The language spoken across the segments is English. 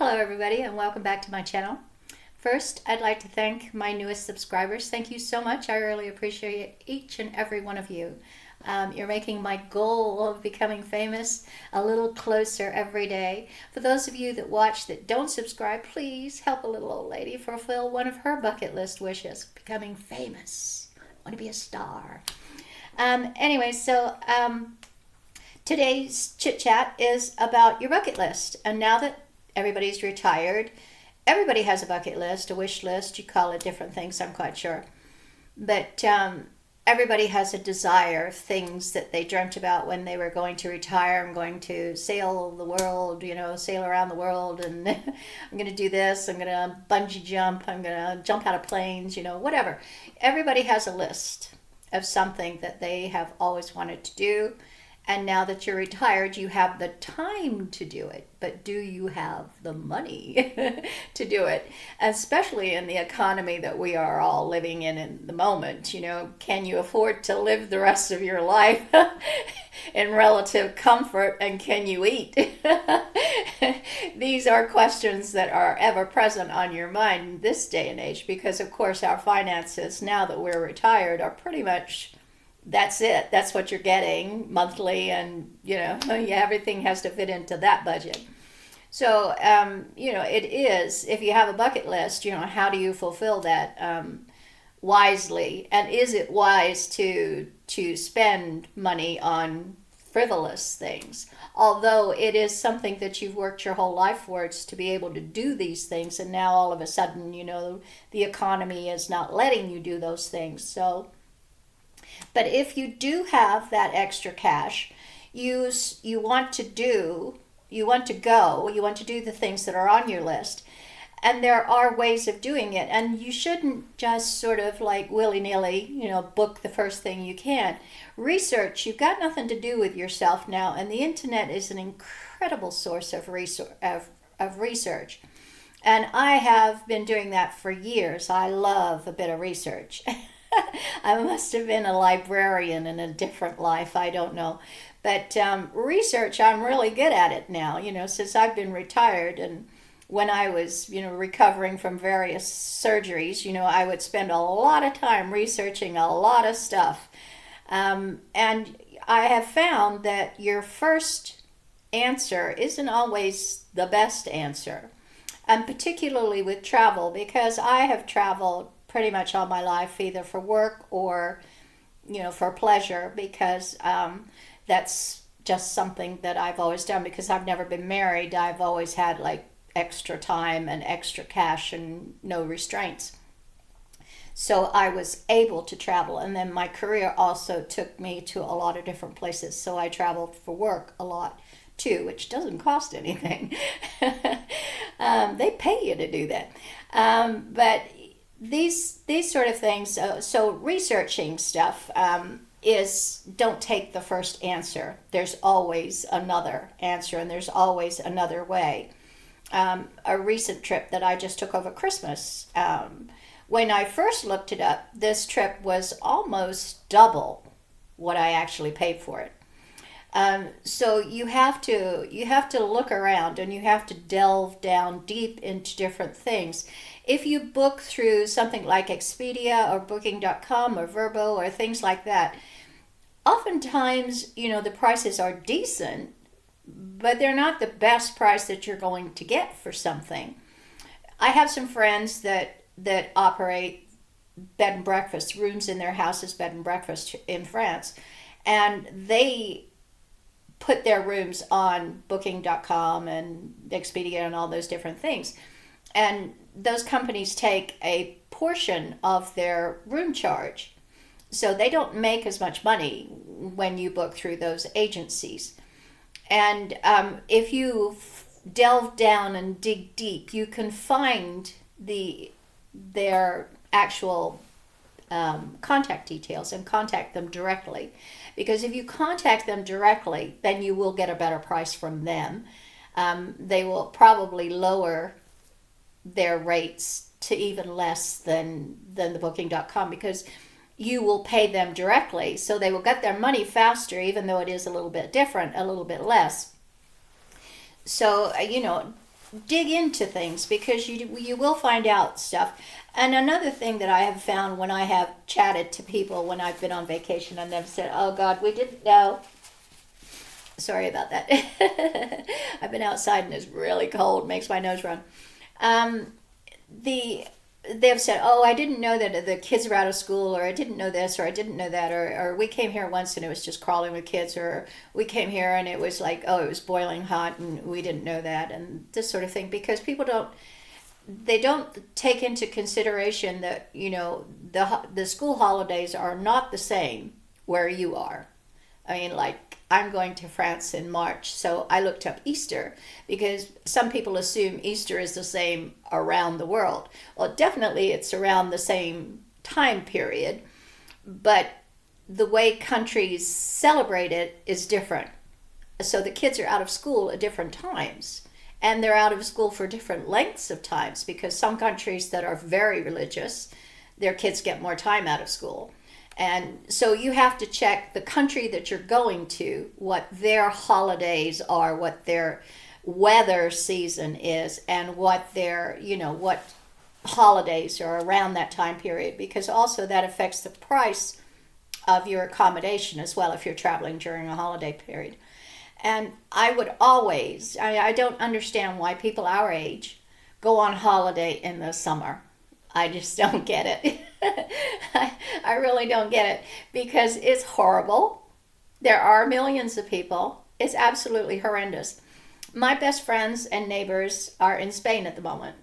Hello everybody and welcome back to my channel. First, I'd like to thank my newest subscribers. Thank you so much. I really appreciate each and every one of you. You're making my goal of becoming famous a little closer every day. For those of you that watch that don't subscribe, please help a little old lady fulfill one of her bucket list wishes, becoming famous. I want to be a star. Today's chit chat is about your bucket list. And now that everybody's retired, everybody has a bucket list, a wish list. You call it different things, I'm quite sure. But everybody has a desire, things that they dreamt about when they were going to retire. I'm going to sail the world, sail around the world, and I'm going to do this. I'm going to bungee jump. I'm going to jump out of planes, whatever. Everybody has a list of something that they have always wanted to do. And now that you're retired, you have the time to do it. But do you have the money to do it? Especially in the economy that we are all living in the moment. Can you afford to live the rest of your life in relative comfort? And can you eat? These are questions that are ever present on your mind in this day and age. Because, of course, our finances, now that we're retired, are pretty much... that's it. That's what you're getting monthly, and everything has to fit into that budget. So it is, if you have a bucket list, how do you fulfill that wisely? And is it wise to spend money on frivolous things? Although it is something that you've worked your whole life for, it's to be able to do these things, and now all of a sudden, the economy is not letting you do those things. But if you do have that extra cash, you want to do the things that are on your list. And there are ways of doing it. And you shouldn't just sort of like willy-nilly, book the first thing you can. Research, you've got nothing to do with yourself now. And the internet is an incredible source of research. And I have been doing that for years. I love a bit of research. I must have been a librarian in a different life. I don't know. But research, I'm really good at it now, since I've been retired. And when I was, recovering from various surgeries, I would spend a lot of time researching a lot of stuff. And I have found that your first answer isn't always the best answer. And particularly with travel, because I have traveled pretty much all my life, either for work or, for pleasure, because that's just something that I've always done. Because I've never been married, I've always had like extra time and extra cash and no restraints. So I was able to travel. And then my career also took me to a lot of different places. So I traveled for work a lot too, which doesn't cost anything. They pay you to do that. But these sort of things, so researching stuff is, don't take the first answer. There's always another answer, and there's always another way. A recent trip that I just took over Christmas, when I first looked it up, this trip was almost double what I actually paid for it. So you have to look around, and you have to delve down deep into different things. If you book through something like Expedia or Booking.com or Vrbo or things like that, oftentimes, the prices are decent, but they're not the best price that you're going to get for something. I have some friends that operate bed and breakfast, rooms in their houses, bed and breakfast in France, and they put their rooms on Booking.com and Expedia and all those different things. And those companies take a portion of their room charge. So they don't make as much money when you book through those agencies. And if you delve down and dig deep, you can find their actual contact details and contact them directly. Because if you contact them directly, then you will get a better price from them. They will probably lower their rates to even less than the Booking.com, because you will pay them directly. So they will get their money faster, even though it is a little bit different, a little bit less. So, dig into things because you will find out stuff. And another thing that I have found when I have chatted to people when I've been on vacation and they've said, "Oh God, we didn't know." Sorry about that. I've been outside and it's really cold, makes my nose run. Um, the they've said, "Oh, I didn't know that the kids are out of school," or "I didn't know this," or "I didn't know that," or "We came here once and it was just crawling with kids," or "We came here and it was like, oh, it was boiling hot and we didn't know that," and this sort of thing, because people don't take into consideration that the school holidays are not the same where you are. I mean, like, I'm going to France in March, so I looked up Easter because some people assume Easter is the same around the world. Well, definitely it's around the same time period, but the way countries celebrate it is different. So the kids are out of school at different times, and they're out of school for different lengths of times, because some countries that are very religious, their kids get more time out of school. And so you have to check the country that you're going to, what their holidays are, what their weather season is, and what what holidays are around that time period, because also that affects the price of your accommodation as well if you're traveling during a holiday period. And I would always, I don't understand why people our age go on holiday in the summer. I just don't get it. I really don't get it because it's horrible. There are millions of people. It's absolutely horrendous. My best friends and neighbors are in Spain at the moment.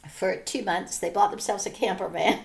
For 2 months, they bought themselves a camper van.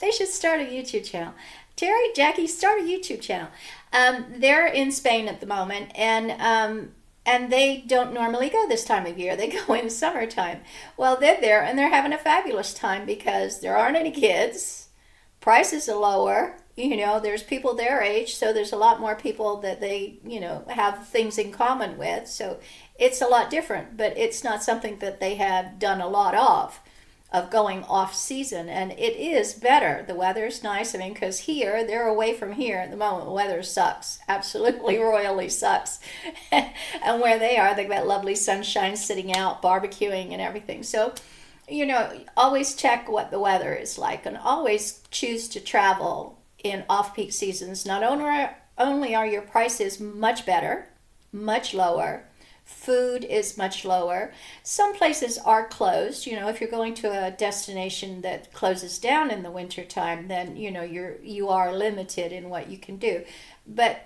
They should start a YouTube channel. Terry, Jackie, start a YouTube channel. They're in Spain at the moment, and they don't normally go this time of year. They go in summertime. Well, they're there and they're having a fabulous time because there aren't any kids. Prices are lower. There's people their age, so there's a lot more people that they, have things in common with. So it's a lot different, but it's not something that they have done a lot of going off season, and it is better. The weather's nice. I mean, because here they're away from here at the moment. The weather sucks, absolutely royally sucks. And where they are, they've got lovely sunshine, sitting out, barbecuing, and everything. So, always check what the weather is like, and always choose to travel in off-peak seasons. Not only are your prices much better, much lower, food is much lower. Some places are closed. If you're going to a destination that closes down in the wintertime, then you are limited in what you can do. But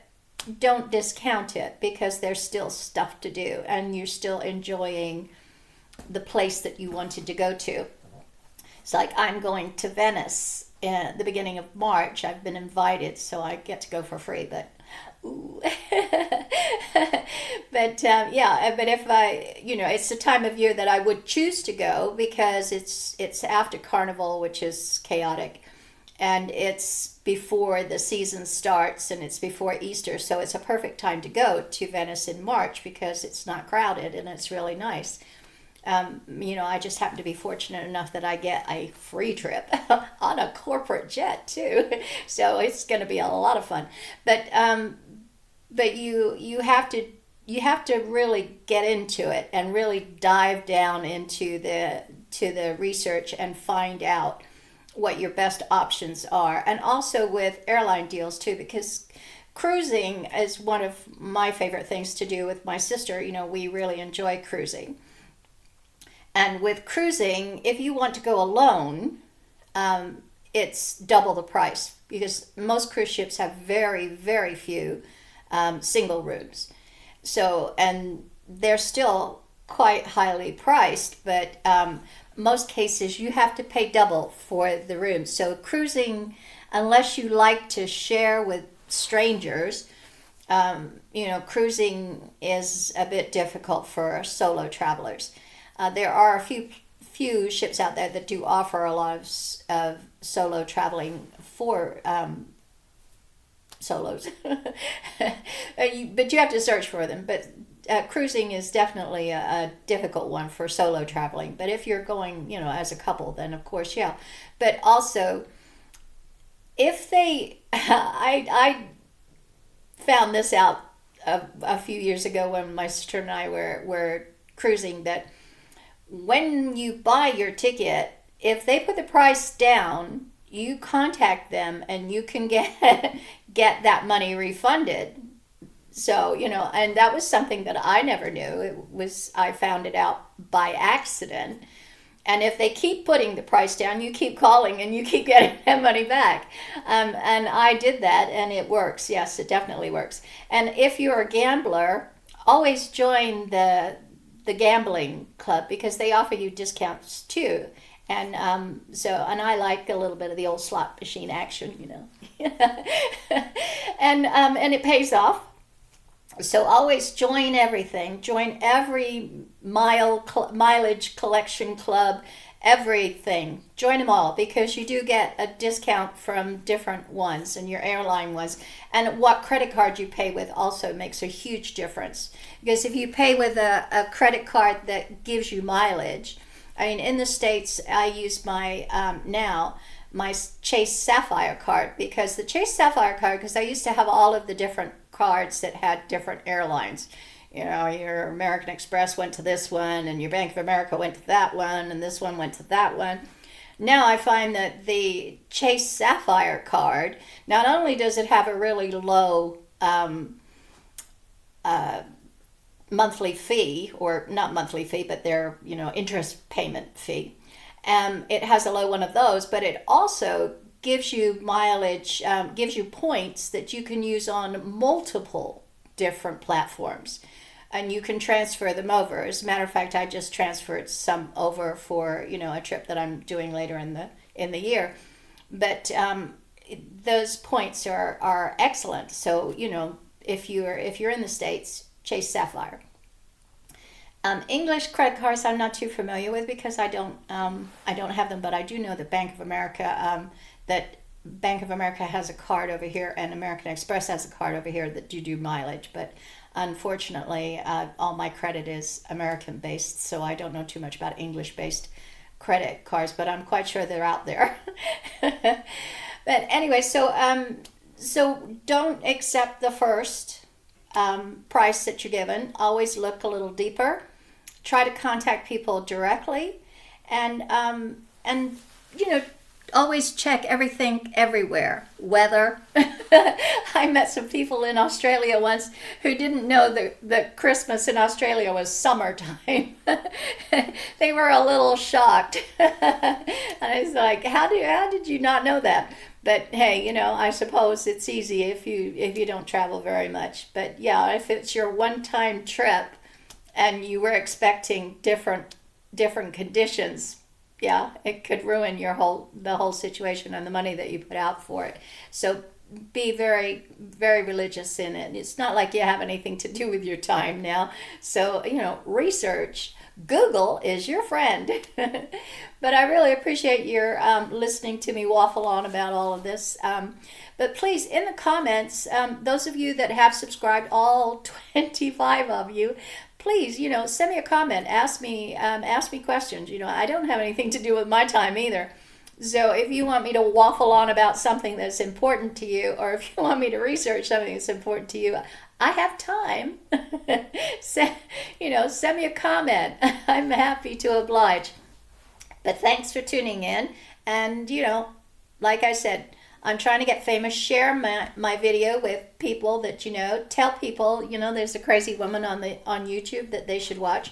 don't discount it, because there's still stuff to do and you're still enjoying the place that you wanted to go to. It's like I'm going to Venice at the beginning of March. I've been invited, so I get to go for free, but ooh. But if it's the time of year that I would choose to go, because it's after Carnival, which is chaotic, and it's before the season starts, and it's before Easter, so it's a perfect time to go to Venice in March because it's not crowded and it's really nice. I just happen to be fortunate enough that I get a free trip on a corporate jet too, so it's going to be a lot of fun. But you have to really get into it and really dive down into the research and find out what your best options are, and also with airline deals too, because cruising is one of my favorite things to do with my sister. We really enjoy cruising. And with cruising, if you want to go alone, it's double the price, because most cruise ships have very, very few single rooms. So, and they're still quite highly priced, but most cases you have to pay double for the rooms. So cruising, unless you like to share with strangers, cruising is a bit difficult for solo travelers. There are a few ships out there that do offer a lot of solo traveling for solos, but you have to search for them. But cruising is definitely a difficult one for solo traveling. But if you're going, as a couple, then of course, yeah. But also, if they, I found this out a few years ago when my sister and I were cruising, that when you buy your ticket, if they put the price down, you contact them and you can get get that money refunded. So, and that was something that I never knew. I found it out by accident. And if they keep putting the price down, you keep calling and you keep getting that money back. And I did that, and it works. Yes, it definitely works. And if you're a gambler, always join the gambling club, because they offer you discounts too. And and I like a little bit of the old slot machine action, and it pays off. So always join everything. Join every mileage collection club, everything. Join them all, because you do get a discount from different ones and your airline ones. And what credit card you pay with also makes a huge difference. Because if you pay with a credit card that gives you mileage, I mean, in the States, I use my my Chase Sapphire card, because the Chase Sapphire card, because I used to have all of the different cards that had different airlines. Your American Express went to this one, and your Bank of America went to that one, and this one went to that one. Now I find that the Chase Sapphire card, not only does it have a really low monthly fee, or not monthly fee, but their interest payment fee. It has a low one of those, but it also gives you mileage, gives you points that you can use on multiple different platforms, and you can transfer them over. As a matter of fact, I just transferred some over for a trip that I'm doing later in the year. But those points are excellent. So if you're in the States, Chase Sapphire. English credit cards I'm not too familiar with, because I don't have them, but I do know that Bank of America has a card over here, and American Express has a card over here that do mileage. But unfortunately, all my credit is American based, so I don't know too much about English based credit cards, but I'm quite sure they're out there. But anyway, so don't accept the first price that you're given. Always look a little deeper. Try to contact people directly, and always check everything everywhere. Weather. I met some people in Australia once who didn't know that Christmas in Australia was summertime. They were a little shocked. And I was like, how did you not know that? But hey, I suppose it's easy if you don't travel very much. But yeah, if it's your one-time trip and you were expecting different conditions, yeah, it could ruin the whole situation and the money that you put out for it. So be very, very religious in it. It's not like you have anything to do with your time now. So, research. Google is your friend. But I really appreciate your listening to me waffle on about all of this. But please, in the comments, those of you that have subscribed, all 25 of you, please, send me a comment. Ask me questions. I don't have anything to do with my time either. So if you want me to waffle on about something that's important to you, or if you want me to research something that's important to you, I have time. Send me a comment. I'm happy to oblige. But thanks for tuning in. And, like I said, I'm trying to get famous. Share my video with people that you know. Tell people, there's a crazy woman on YouTube that they should watch.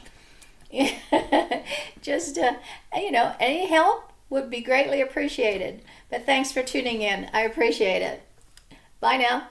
Just, any help would be greatly appreciated. But thanks for tuning in. I appreciate it. Bye now.